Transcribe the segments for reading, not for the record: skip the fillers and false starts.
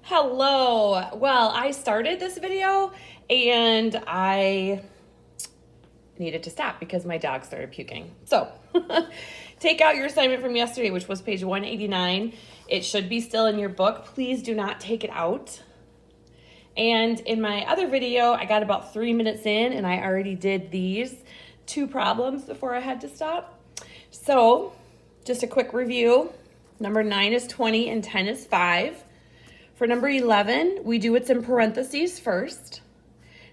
Hello. Well, I started this video and I needed to stop because my dog started puking. So take out your assignment from yesterday, which was page 189. It should be still in your book. Please do not take it out. And in my other video, I got about 3 minutes in and I already did these two problems before I had to stop. So just a quick review. Number 9 is 20 and 10 is 5. For number 11, we do what's in parentheses first.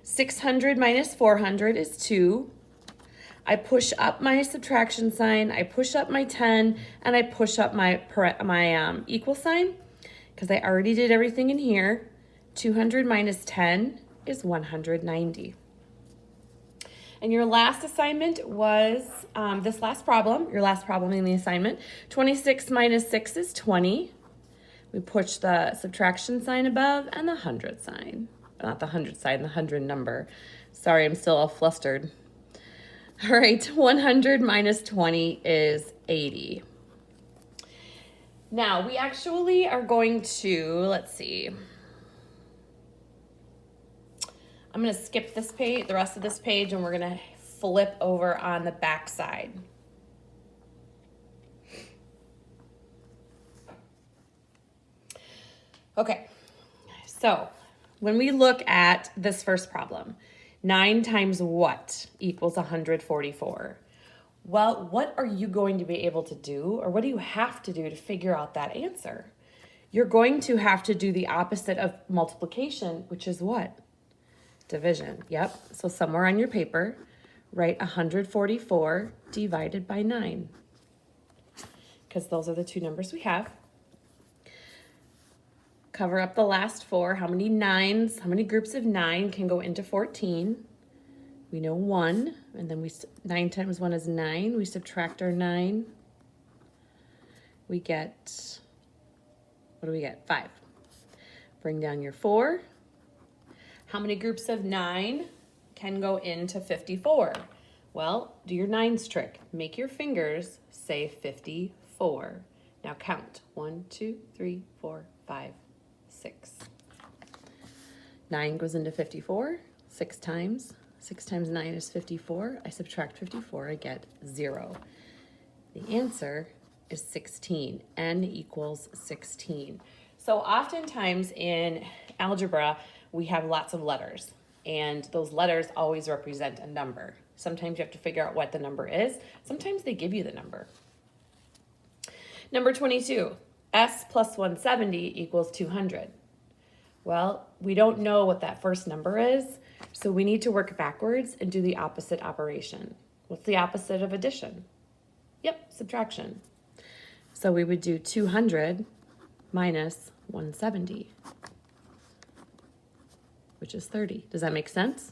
600 minus 400 is 2. I push up my subtraction sign, I push up my 10, and I push up my equal sign because I already did everything in here. 200 minus 10 is 190. And your last assignment was this last problem, your last problem in the assignment. 26 minus 6 is 20. We push the subtraction sign above and the 100 sign. Not the 100 sign, the 100 number. Sorry, I'm still all flustered. All right, 100 minus 20 is 80. Now, we actually are going to, let's see. I'm going to skip this page, the rest of this page, and we're going to flip over on the back side. Okay, so when we look at this first problem, 9 times what equals 144? Well, what are you going to be able to do, or what do you have to do to figure out that answer? You're going to have to do the opposite of multiplication, which is what? Division. Yep, so somewhere on your paper, write 144 divided by 9, because those are the two numbers we have. Cover up the last 4. How many nines, how many groups of 9 can go into 14? We know 1, and then 9 times 1 is 9. We subtract our 9. We get, what do we get? 5. Bring down your 4. How many groups of 9 can go into 54? Well, do your nines trick. Make your fingers say 54. Now count. 1, 2, 3, 4, 5. 6. 9 goes into 54 6 times. 6 times 9 is 54. I subtract 54, I get 0. The answer is 16. N equals 16. So oftentimes in algebra, we have lots of letters, and those letters always represent a number. Sometimes you have to figure out what the number is. Sometimes they give you the number. Number 22. S plus 170 equals 200. Well, we don't know what that first number is, so we need to work backwards and do the opposite operation. What's the opposite of addition? Yep, subtraction. So we would do 200 minus 170, which is 30. Does that make sense?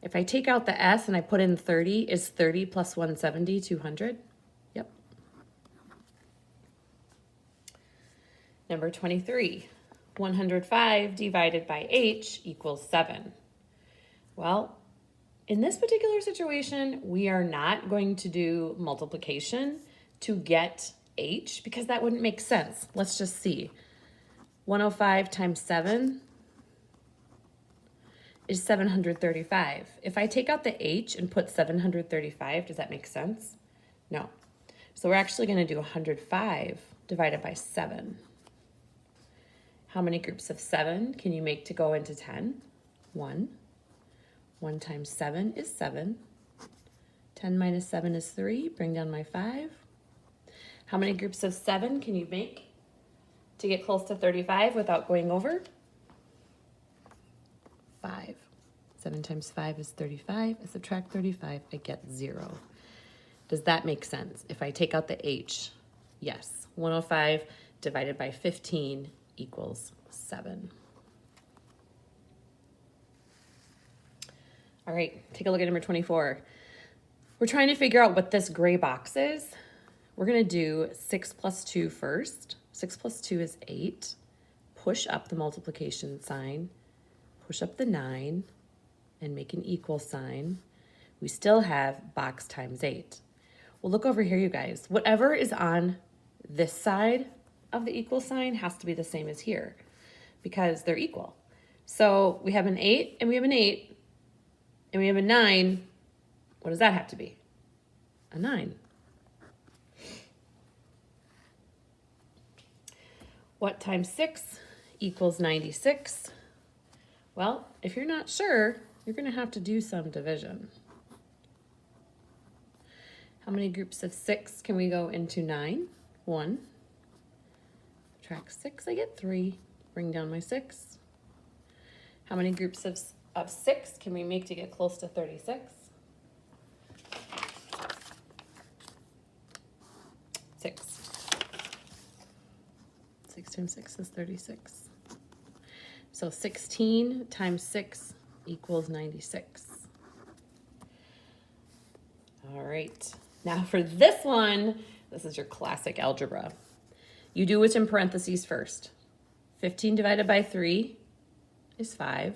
If I take out the S and I put in 30, is 30 plus 170 200? Yep. Number 23, 105 divided by H equals 7. Well, in this particular situation, we are not going to do multiplication to get H because that wouldn't make sense. Let's just see. 105 times 7 is 735. If I take out the H and put 735, does that make sense? No. So we're actually going to do 105 divided by 7. How many groups of 7 can you make to go into 10? 1. 1 times 7 is 7. 10 minus 7 is 3. Bring down my 5. How many groups of 7 can you make to get close to 35 without going over? 5. 7 times 5 is 35. I subtract 35, I get 0. Does that make sense? If I take out the H, yes. 105 divided by 15 equals 7. All right, take a look at number 24. We're trying to figure out what this gray box is. We're going to do 6 plus 2 first. 6 plus 2 is 8. Push up the multiplication sign. Push up the 9 and make an equal sign. We still have box times 8. Well, look over here, you guys. Whatever is on this side of the equal sign has to be the same as here. because they're equal. So we have an 8 and we have an 8 and we have a 9. What does that have to be? A 9. What times 6 equals 96? Well, if you're not sure, you're going to have to do some division. How many groups of 6 can we go into 9? 1. Subtract 6, I get 3. Bring down my 6. How many groups of 6 can we make to get close to 36? 6. 6 times 6 is 36. So 16 times 6 equals 96. All right. Now for this one, this is your classic algebra. You do what's in parentheses first. 15 divided by 3 is 5.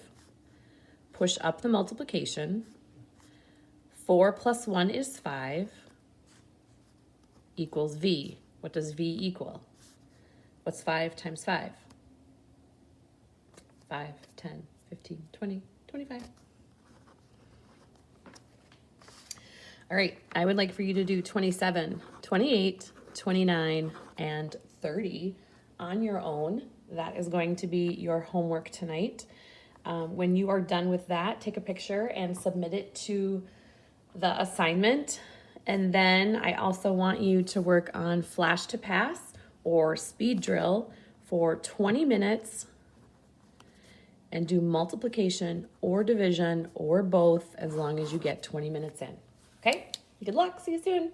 Push up the multiplication. 4 plus 1 is 5 equals V. What does V equal? What's 5 times 5? 5, 10, 15, 20, 25. All right, I would like for you to do 27, 28, 29, and 30 on your own. That is going to be your homework tonight. When you are done with that, take a picture and submit it to the assignment. And then I also want you to work on flash to pass or speed drill for 20 minutes and do multiplication or division or both as long as you get 20 minutes in. Okay? Good luck. See you soon.